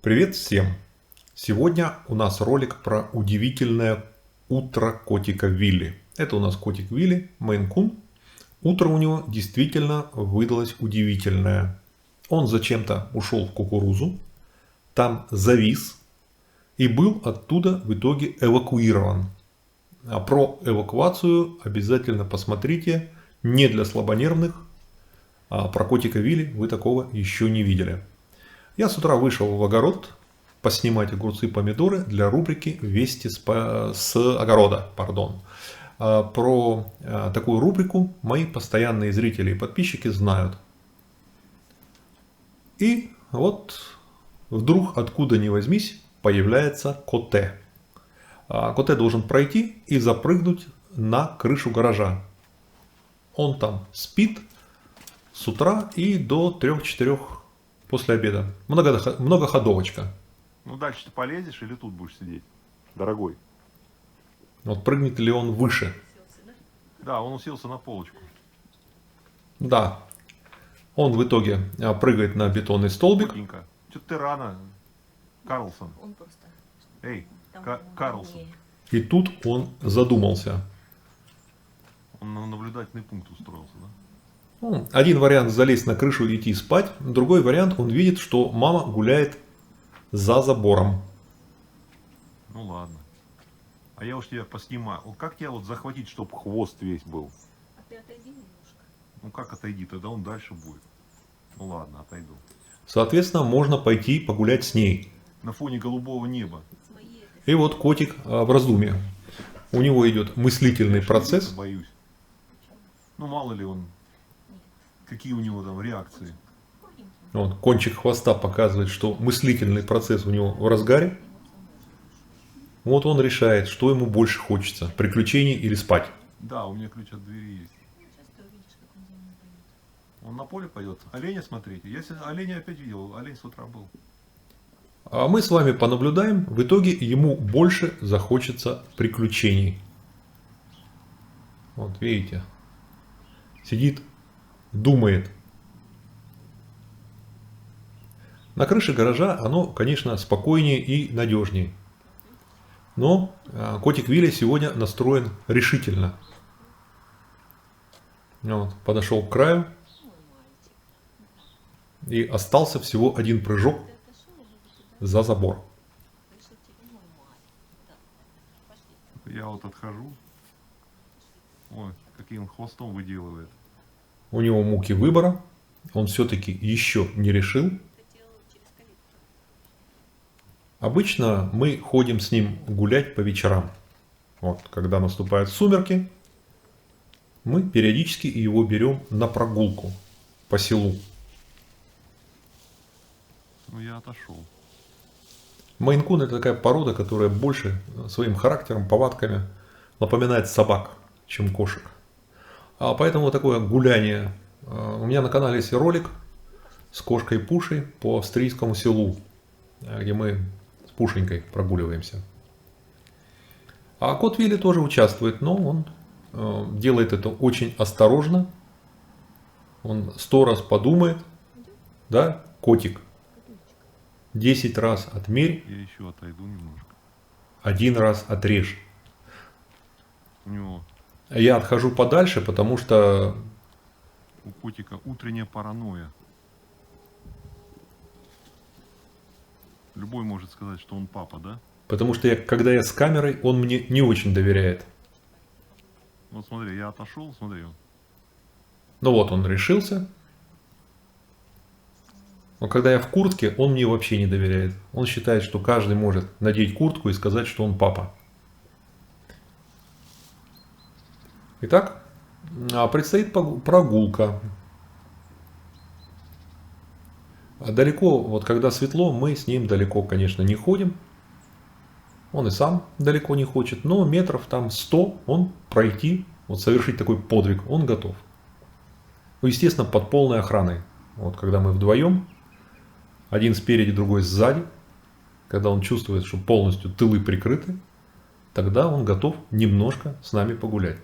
Привет всем! Сегодня у нас ролик про удивительное утро котика Вилли. Это у нас котик Вилли, Мейн-кун. Утро у него действительно выдалось удивительное. Он зачем-то ушел в кукурузу, там завис и был оттуда в итоге эвакуирован. А про эвакуацию обязательно посмотрите, не для слабонервных, а про котика Вилли вы такого еще не видели. Я с утра вышел в огород поснимать огурцы и помидоры для рубрики «Вести с огорода». Про такую рубрику мои постоянные зрители и подписчики знают. И вот вдруг откуда ни возьмись появляется Коте. Коте должен пройти и запрыгнуть на крышу гаража. Он там спит с утра и до 3-4 после обеда. Многоходовочка. Ну дальше ты полезешь или тут будешь сидеть, дорогой? Вот прыгнет ли он выше? Да, он уселся на полочку. Да. Он в итоге прыгает на бетонный столбик. Что-то ты рано, Карлсон. Он просто... Эй, Карлсон. И тут он задумался. Он на наблюдательный пункт устроился, да? Ну, один вариант залезть на крышу и идти спать. Другой вариант, он видит, что мама гуляет за забором. Ну ладно. А я уж тебя поснимаю. Вот как тебя вот захватить, чтобы хвост весь был? А ты отойди немножко. Ну как отойди, тогда он дальше будет. Ну ладно, отойду. Соответственно, можно пойти погулять с ней. На фоне голубого неба. И вот котик в раздумье. У него идет мыслительный процесс. Боюсь. Ну мало ли он, какие у него там реакции. Вот, кончик хвоста показывает, что мыслительный процесс у него в разгаре. Вот он решает, что ему больше хочется, приключений или спать. Да, у меня ключ от двери есть. Он на поле пойдет. Оленя смотрите. Я оленя опять видел. Олень с утра был. А мы с вами понаблюдаем. В итоге ему больше захочется приключений. Вот видите. Сидит, думает. На крыше гаража оно, конечно, спокойнее и надежнее. Но котик Вилли сегодня настроен решительно. Вот, подошел к краю. И остался всего один прыжок за забор. Я вот отхожу. Ой, каким он хвостом выделывает. У него муки выбора. Он все-таки еще не решил. Обычно мы ходим с ним гулять по вечерам. Вот, когда наступают сумерки, мы периодически его берем на прогулку по селу. Ну я отошел. Мейн-кун — это такая порода, которая больше своим характером, повадками напоминает собак, чем кошек. А поэтому такое гуляние. У меня на канале есть ролик с кошкой Пушей по австрийскому селу, где мы с Пушенькой прогуливаемся. А кот Вилли тоже участвует, но он делает это очень осторожно. Он 100 раз подумает, да, котик? 10 раз отмерь, Я еще отойду немножко. 1 раз отрежь. У него, Я отхожу подальше, потому что... у котика утренняя паранойя. Любой может сказать, что он папа, да? Потому что когда я с камерой, он мне не очень доверяет. Вот смотри, я отошел, смотри. Ну вот он решился. Но когда я в куртке, он мне вообще не доверяет. Он считает, что каждый может надеть куртку и сказать, что он папа. Итак, предстоит прогулка. Далеко, вот когда светло, мы с ним далеко, конечно, не ходим. Он и сам далеко не хочет, но метров там 100 он пройти, вот совершить такой подвиг, он готов. Ну, естественно, под полной охраной. Вот когда мы вдвоем, один спереди, другой сзади, когда он чувствует, что полностью тылы прикрыты, тогда он готов немножко с нами погулять.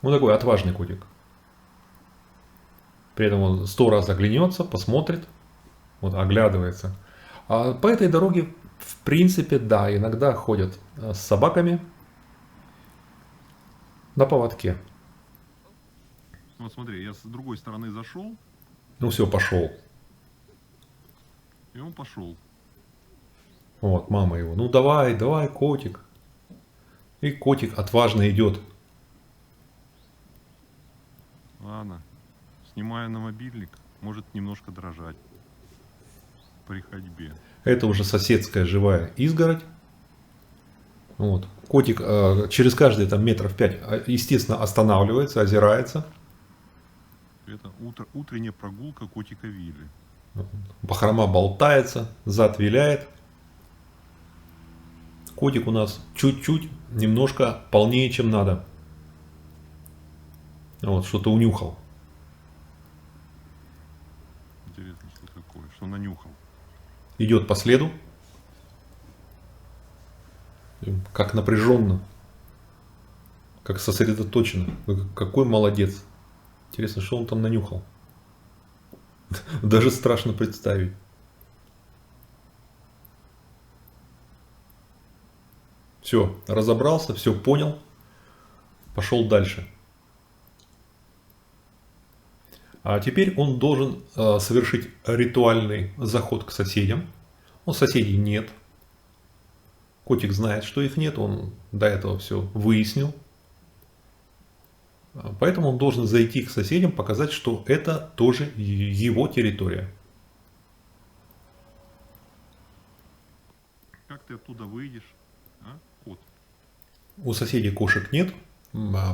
Он такой отважный котик. При этом он 100 раз оглянется, посмотрит, вот оглядывается. А по этой дороге, в принципе, да, иногда ходят с собаками на поводке. Вот смотри, я с другой стороны зашел, Ну все, пошел. и он пошел. Вот, мама его. Ну давай, давай, котик. И котик отважно идет. Ладно. Снимаю на мобильник, может немножко дрожать при ходьбе. Это уже соседская живая изгородь. Вот. Котик через каждые там метров 5, естественно, останавливается, озирается. Это утренняя прогулка котика Вилли. Бахрома болтается, зад виляет. Котик у нас чуть-чуть, немножко полнее, чем надо. Вот, что-то унюхал. Интересно, что такое, что нанюхал. Идет по следу. Как напряженно. Как сосредоточенно. Какой молодец. Интересно, что он там нанюхал. Даже страшно представить. Все, разобрался, все понял. Пошел дальше. А теперь он должен совершить ритуальный заход к соседям. Ну, соседей нет. Котик знает, что их нет. Он до этого все выяснил. Поэтому он должен зайти к соседям, показать, что это тоже его территория. Как ты оттуда выйдешь, а, кот? У соседей кошек нет,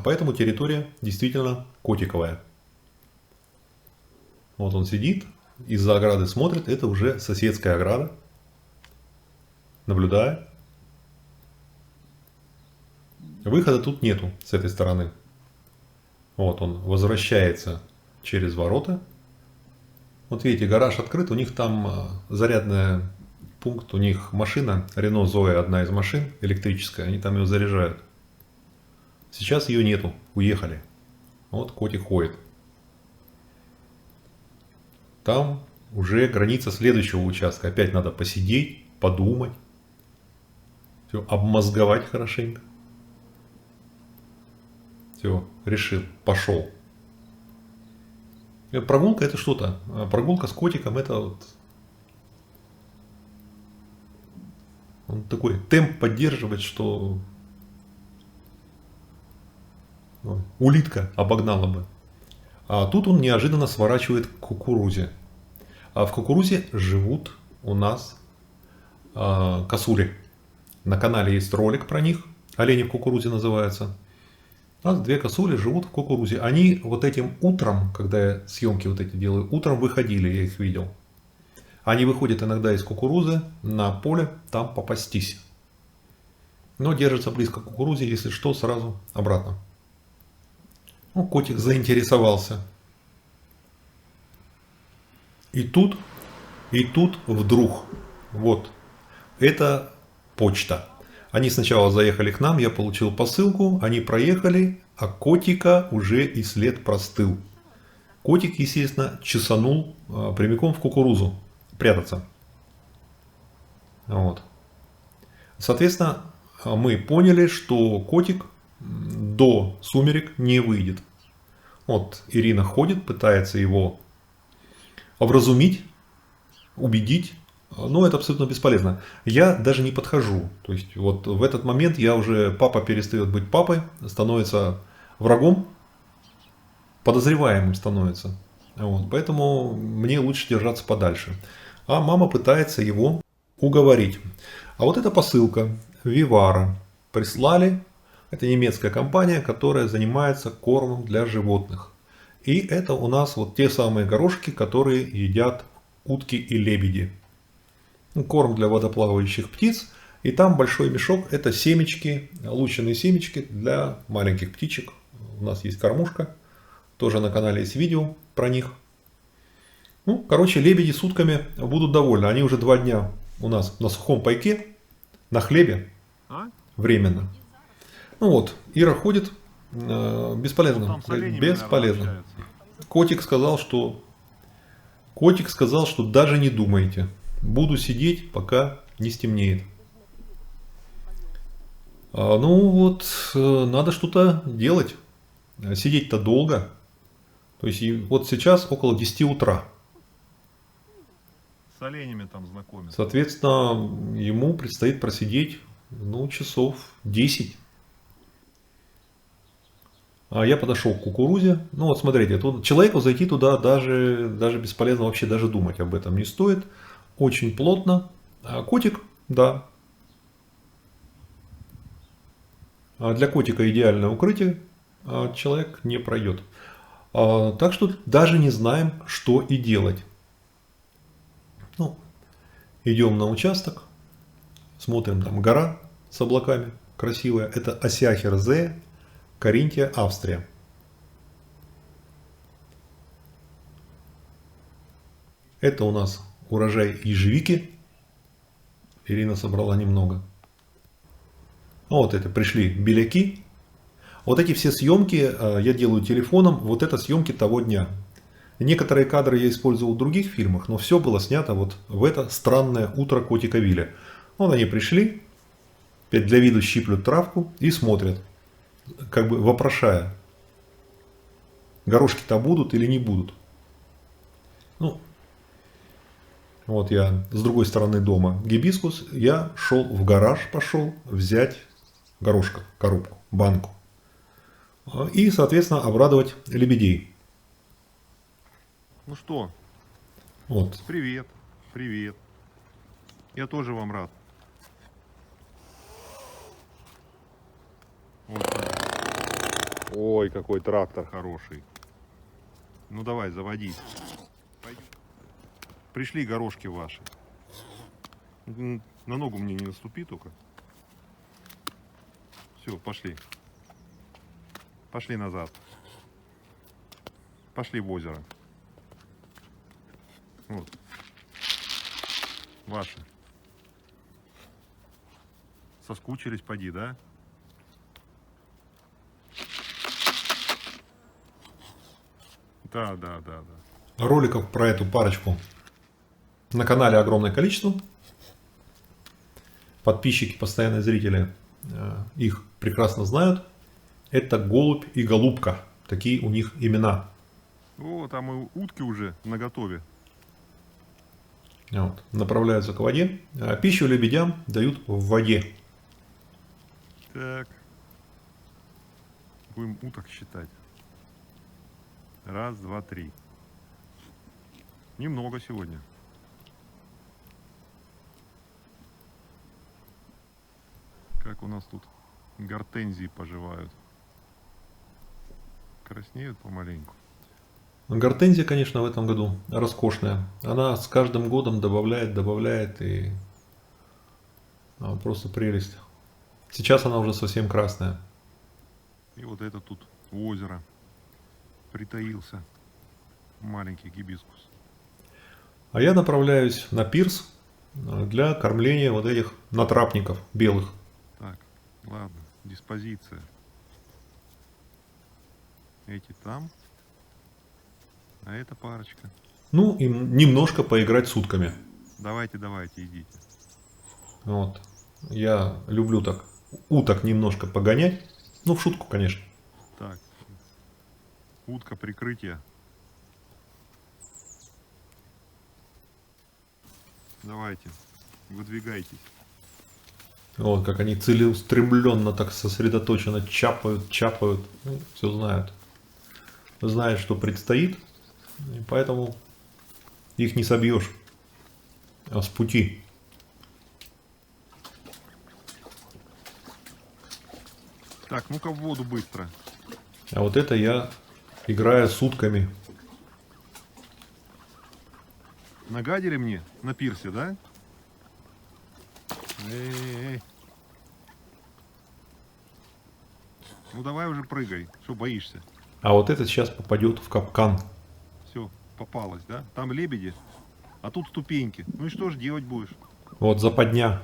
поэтому территория действительно котиковая. Вот он сидит, из-за ограды смотрит, это уже соседская ограда. Наблюдает. Выхода тут нету с этой стороны. Вот он возвращается через ворота. Вот видите, гараж открыт, у них там зарядный пункт, у них машина, Renault Zoe, одна из машин электрическая, они там ее заряжают. Сейчас ее нету, уехали. Вот котик ходит. Там уже граница следующего участка. Опять надо посидеть, подумать, все обмозговать хорошенько. Все, решил, пошел. Прогулка это что-то. Прогулка с котиком это вот... Он такой темп поддерживает, что улитка обогнала бы. А тут он неожиданно сворачивает к кукурузе. А в кукурузе живут у нас косули. На канале есть ролик про них. Олени в кукурузе называется. У нас две косули живут в кукурузе. Они вот этим утром, когда я съемки вот эти делаю, утром выходили, я их видел. Они выходят иногда из кукурузы на поле, там попастись. Но держатся близко к кукурузе, если что, сразу обратно. Ну, котик заинтересовался. И тут вдруг, вот, это почта. Они сначала заехали к нам, я получил посылку, они проехали, а котика уже и след простыл. Котик, естественно, чесанул прямиком в кукурузу прятаться. Вот. Соответственно, мы поняли, что котик до сумерек не выйдет. Вот Ирина ходит, пытается его образумить, убедить, но это абсолютно бесполезно. Я даже не подхожу. То есть вот в этот момент папа перестает быть папой, становится врагом, подозреваемым становится. Вот, поэтому мне лучше держаться подальше. А мама пытается его уговорить. А вот эта посылка Vivara прислали. Это немецкая компания, которая занимается кормом для животных. И это у нас вот те самые горошки, которые едят утки и лебеди. Корм для водоплавающих птиц. И там большой мешок, это семечки, лучшие семечки для маленьких птичек. У нас есть кормушка. Тоже на канале есть видео про них. Ну, короче, лебеди с утками будут довольны. Они уже 2 дня у нас на сухом пайке, на хлебе, временно. Ну вот, Ира ходит, бесполезно. Бесполезно. Котик сказал, что даже не думайте. Буду сидеть, пока не стемнеет. Ну вот, надо что-то делать. Сидеть-то долго. То есть вот сейчас около 10 утра. С оленями там знакомиться. Соответственно, ему предстоит просидеть, ну, часов 10. А я подошел к кукурузе. Ну вот смотрите, тут человеку зайти туда даже бесполезно, вообще даже думать об этом не стоит. Очень плотно. А котик, да. Для котика идеальное укрытие, человек не пройдет. Так что даже не знаем, что и делать. Ну, идем на участок, смотрим, там гора с облаками красивая. Это Осяхер-Зе, Каринтия, Австрия. Это у нас урожай ежевики. Ирина собрала немного. Вот это пришли беляки. Вот эти все съемки я делаю телефоном. Вот это съемки того дня. Некоторые кадры я использовал в других фильмах, но все было снято вот в это странное утро котика Вилли. Вот они пришли, опять для виду щиплют травку и смотрят, как бы вопрошая, горошки-то будут или не будут. Ну, вот я с другой стороны дома гибискус, я шел в гараж, пошел взять горошков, коробку, банку. И, соответственно, обрадовать лебедей. Ну что, Вот. привет, привет. Я тоже вам рад. Вот так. Ой, какой трактор хороший. Ну давай, заводись. Пришли горошки ваши. На ногу мне не наступи только. Все, пошли. Пошли назад. Пошли в озеро. Вот. Ваши. Соскучились, поди, да? Да. Роликов про эту парочку на канале огромное количество. Подписчики, постоянные зрители их прекрасно знают. Это голубь и голубка. Такие у них имена. О, там и утки уже наготове. Вот, направляются к воде. Пищу лебедям дают в воде. Так. Будем уток считать. Раз, два, три. Немного сегодня. Как у нас тут гортензии поживают. Краснеют помаленьку. Гортензия, конечно, в этом году роскошная. Она с каждым годом добавляет и просто прелесть. Сейчас она уже совсем красная. И вот это тут у озера притаился маленький гибискус. А я направляюсь на пирс для кормления вот этих натрапников белых. Так, ладно, диспозиция. Эти там, а эта парочка. Ну, и немножко поиграть с утками. Давайте, идите. Вот. Я люблю так уток немножко погонять. Ну, в шутку, конечно. Так, утка прикрытия. Давайте, выдвигайтесь. Вот как они целеустремленно, так сосредоточенно чапают. Ну, все знают. Знают, что предстоит. И поэтому их не собьешь с пути. Так, ну-ка в воду быстро. А вот это я играю с утками. Нагадили мне на пирсе, да? Эй. Ну давай уже прыгай, что боишься? А вот это сейчас попадет в капкан. Все, попалась, да? Там лебеди, а тут ступеньки. Ну и что же делать будешь? Вот западня.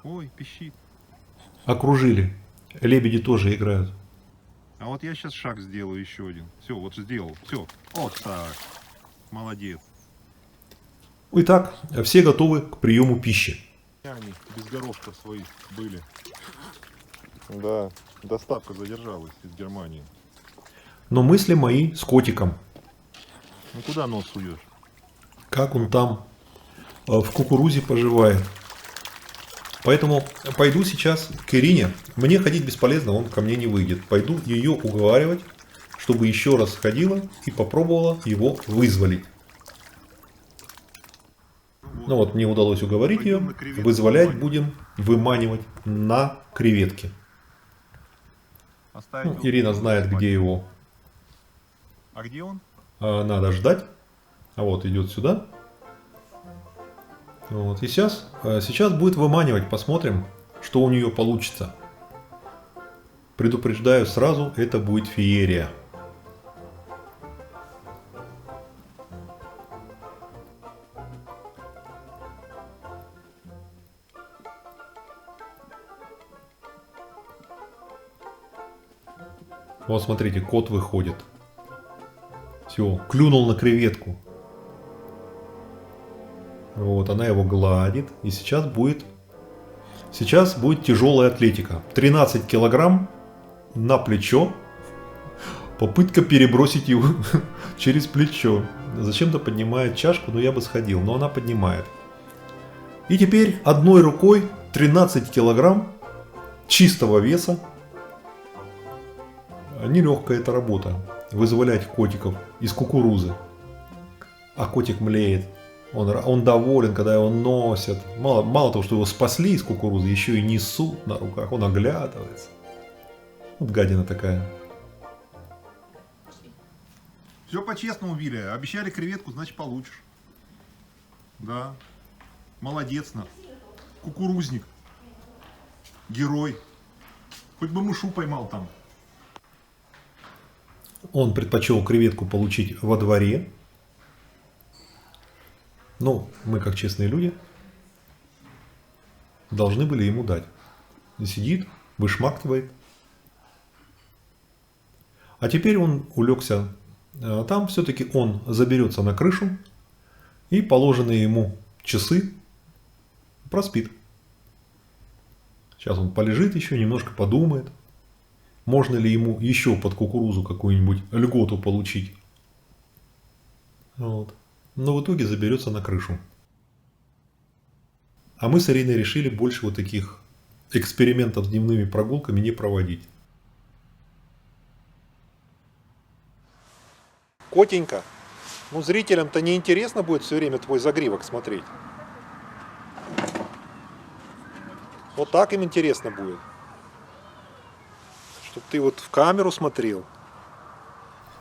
Ой, пищит. Окружили. Лебеди тоже играют. А вот я сейчас шаг сделаю еще один. Все, вот сделал. Все. Вот так. Молодец. Итак, все готовы к приему пищи. Они без горошков своих были. Да, доставка задержалась из Германии. Но мысли мои с котиком. Ну куда нос суешь? Как он там в кукурузе поживает. Поэтому пойду сейчас к Ирине. Мне ходить бесполезно, он ко мне не выйдет. Пойду ее уговаривать, чтобы еще раз сходила и попробовала его вызволить. Ну вот, мне удалось уговорить ее. Вызволять будем, выманивать на креветки. Ну, Ирина знает, где его А где он? надо ждать. А вот идет сюда. Вот, и сейчас будет выманивать. Посмотрим, что у нее получится. Предупреждаю сразу, это будет феерия. Вот смотрите, кот выходит. Все, клюнул на креветку. Вот, она его гладит. И сейчас будет тяжелая атлетика. 13 килограмм на плечо. Попытка перебросить его через плечо. Зачем-то поднимает чашку, но я бы сходил. Но она поднимает. И теперь одной рукой 13 килограмм чистого веса. Нелегкая эта работа. Вызволять котиков из кукурузы. А котик млеет. Он доволен, когда его носят. Мало того, что его спасли из кукурузы, еще и несут на руках. Он оглядывается. Вот гадина такая. Все по-честному, Виля. Обещали креветку, значит получишь. Да. Молодец, на. Кукурузник. Герой. Хоть бы мышу поймал там. Он предпочел креветку получить во дворе. Ну, мы, как честные люди, должны были ему дать. Сидит, вышмактывает. А теперь он улегся. Там все-таки он заберется на крышу и положенные ему часы проспит. Сейчас он полежит еще, немножко подумает, можно ли ему еще под кукурузу какую-нибудь льготу получить. Вот. Но в итоге заберется на крышу. А мы с Ириной решили больше вот таких экспериментов с дневными прогулками не проводить. Котенька, ну зрителям-то не интересно будет все время твой загривок смотреть. Вот так им интересно будет. Чтоб ты вот в камеру смотрел.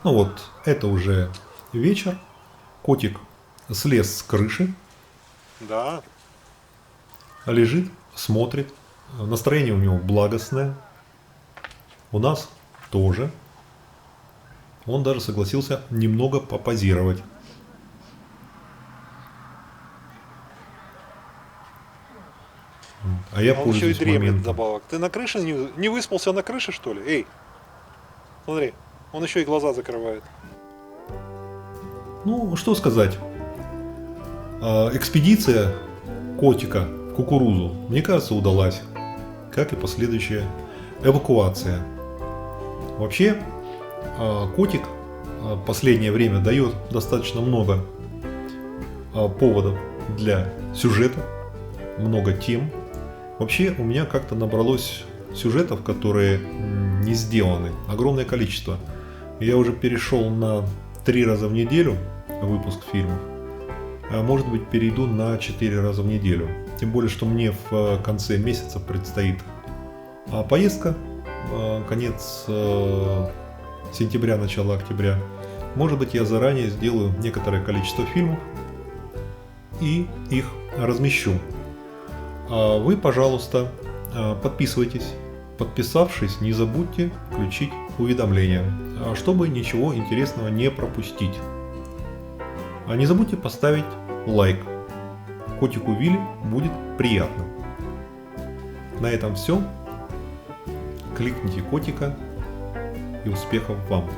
Ну вот, это уже вечер. Котик слез с крыши. Да. Лежит, смотрит. Настроение у него благостное. У нас тоже. Он даже согласился немного попозировать. А я Он еще и пользуюсь дремлет моментом. вдобавок. Ты на крыше не выспался на крыше, что ли? Эй, смотри, он еще и глаза закрывает. Ну, что сказать. Экспедиция котика в кукурузу, мне кажется, удалась. Как и последующая эвакуация. Вообще, котик в последнее время дает достаточно много поводов для сюжета, много тем. Вообще, у меня как-то набралось сюжетов, которые не сделаны. Огромное количество. Я уже перешел на 3 раза в неделю выпуск фильмов. А может быть, перейду на 4 раза в неделю. Тем более, что мне в конце месяца предстоит поездка. Конец сентября, начало октября. Может быть, я заранее сделаю некоторое количество фильмов и их размещу. А вы, пожалуйста, подписывайтесь. Подписавшись, не забудьте включить уведомления, чтобы ничего интересного не пропустить. А не забудьте поставить лайк. Котику Вилли будет приятно. На этом все. Кликните котика и успехов вам!